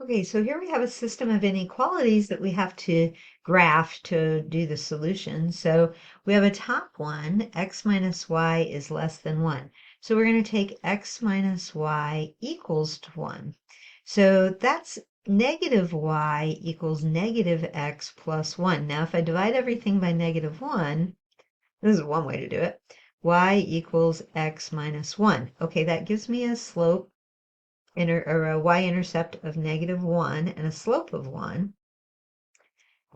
Okay, so here we have a system of inequalities that we have to graph to do the solution. So we have a top one, x minus y is less than 1. So we're going to take x minus y equals to 1. So that's negative y equals negative x plus 1. Now if I divide everything by negative 1, this is one way to do it, y equals x minus 1. Okay, that gives me a slope or a y-intercept of negative 1 and a slope of 1.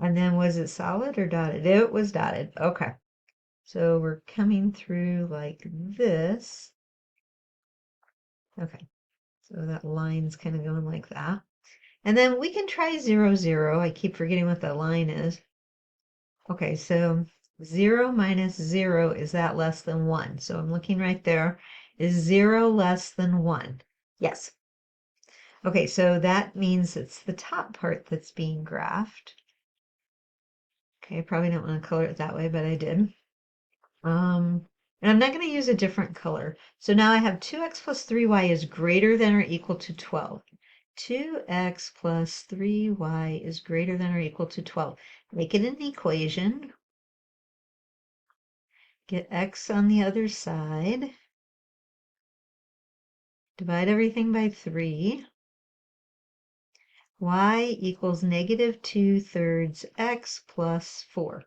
And then was it solid or dotted? It was dotted. Okay. So we're coming through like this. Okay. So that line's kind of going like that. And then we can try 0, 0. I keep forgetting what that line is. Okay, so 0 minus 0, is that less than 1? So I'm looking right there. Is 0 less than 1? Yes. Okay, so that means it's the top part that's being graphed. Okay, I probably don't want to color it that way, but I did. And I'm not going to use a different color. So now I have 2x plus 3y is greater than or equal to 12. 2x plus 3y is greater than or equal to 12. Make it an equation. Get x on the other side. Divide everything by 3. Y equals negative 2/3 x plus 4.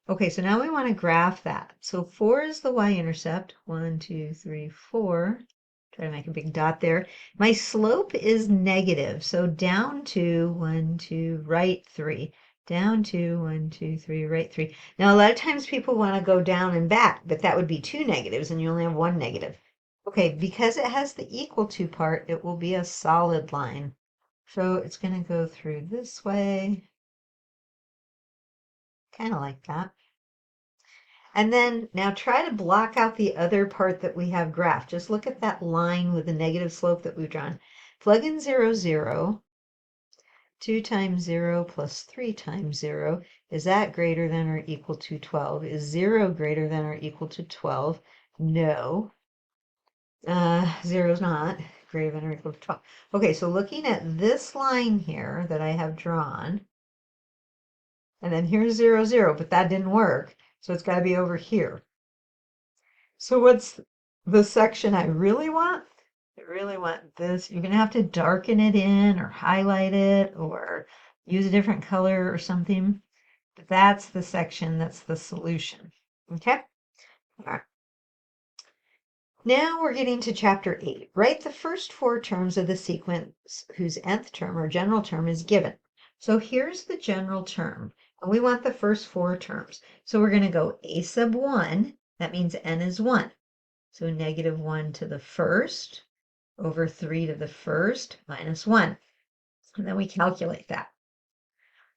Okay, so now we want to graph that. So 4 is the y-intercept. 1, 2, 3, 4. Try to make a big dot there. My slope is negative, so down 2, 1, 2, right 3. Down 2, 1, 2, 3, right 3. Now, a lot of times people want to go down and back, but that would be 2 negatives, and you only have 1 negative. Okay, because it has the equal to part, it will be a solid line. So it's going to go through this way, kind of like that. And then now try to block out the other part that we have graphed. Just look at that line with the negative slope that we've drawn. Plug in 0, 0. 2 times 0 plus 3 times 0. Is that greater than or equal to 12? Is 0 greater than or equal to 12? No. 0 is not greater than or equal to 12. Okay, so looking at this line here that I have drawn, and then here's 0, 0, but that didn't work, so it's got to be over here. So what's the section I really want? I really want this. You're going to have to darken it in or highlight it or use a different color or something. But that's the section that's the solution. Okay? All right. Now we're getting to chapter 8. Write the first 4 terms of the sequence whose nth term or general term is given. So here's the general term, and we want the first 4 terms. So we're going to go a sub 1. That means n is 1. So negative 1 to the first over 3 to the first minus 1. And then we calculate that.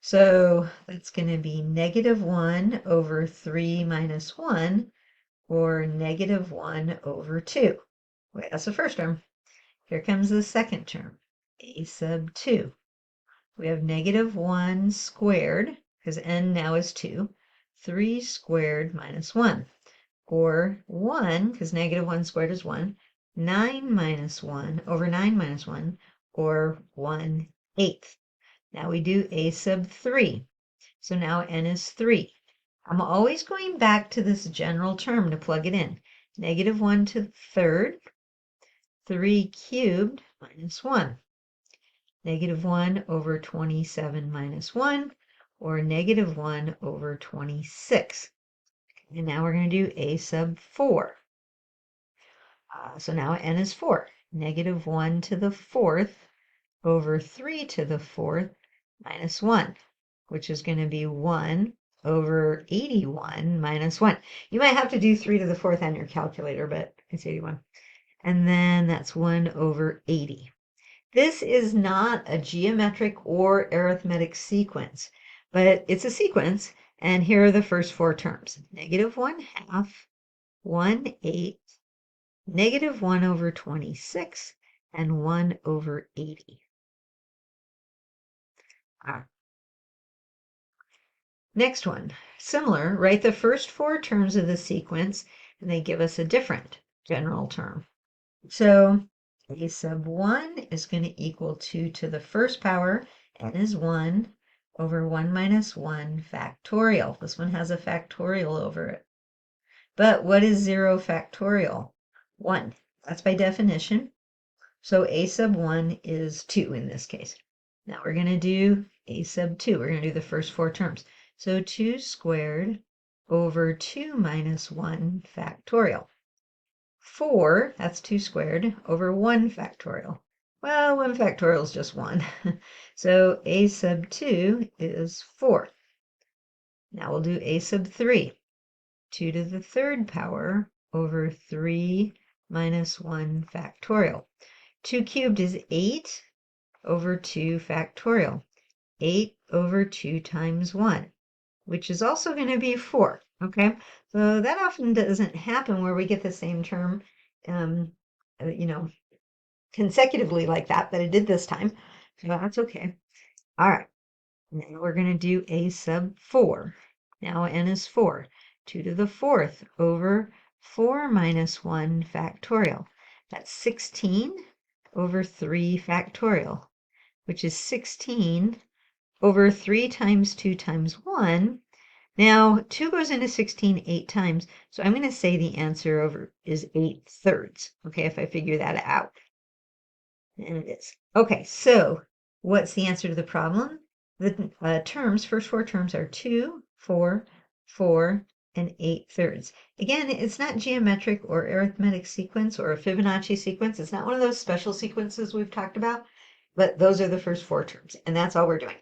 So that's going to be negative 1 over 3 minus 1, or negative 1 over 2. Wait, that's the first term. Here comes the second term, a sub 2. We have negative 1 squared, because n now is 2, 3 squared minus 1, or 1, because negative 1 squared is 1, 9 minus 1 over 9 minus 1, or 1/8. Now we do a sub 3. So now n is 3. I'm always going back to this general term to plug it in. Negative 1 to the third, 3 cubed minus 1. Negative 1 over 27 minus 1, or negative 1 over 26. And now we're going to do a sub 4. So now n is 4. Negative 1 to the fourth over 3 to the fourth minus 1, which is going to be 1 over 81 minus 1. You might have to do 3 to the fourth on your calculator, but it's 81. And then that's 1 over 80. This is not a geometric or arithmetic sequence, but it's a sequence, and here are the first 4 terms. Negative 1/2, 1/8, negative 1 over 26, and 1 over 80. Next one, similar, write the first 4 terms of the sequence, and they give us a different general term. So a sub 1 is going to equal 2 to the first power, n is 1, over 1 minus 1 factorial. This one has a factorial over it. But what is 0 factorial? 1. That's by definition. So a sub 1 is 2 in this case. Now we're going to do a sub 2. We're going to do the first 4 terms. So 2 squared over 2 minus 1 factorial. 4, that's 2 squared, over 1 factorial. Well, 1 factorial is just 1. So a sub 2 is 4. Now we'll do a sub 3. 2 to the third power over 3 minus 1 factorial. 2 cubed is 8 over 2 factorial. 8 over 2 times 1, which is also going to be 4. Okay, so that often doesn't happen where we get the same term, consecutively like that I did this time. So that's okay. All right, now we're going to do a sub 4. Now n is 4. 2 to the fourth over 4 minus 1 factorial. That's 16 over 3 factorial, which is 16 over 3 times 2 times 1. Now, 2 goes into 16 8 times, so I'm going to say the answer is 8/3, okay, if I figure that out. And it is. Okay, so what's the answer to the problem? The first 4 terms are 2, 4, 4, and 8/3. Again, it's not geometric or arithmetic sequence or a Fibonacci sequence. It's not one of those special sequences we've talked about, but those are the first 4 terms, and that's all we're doing.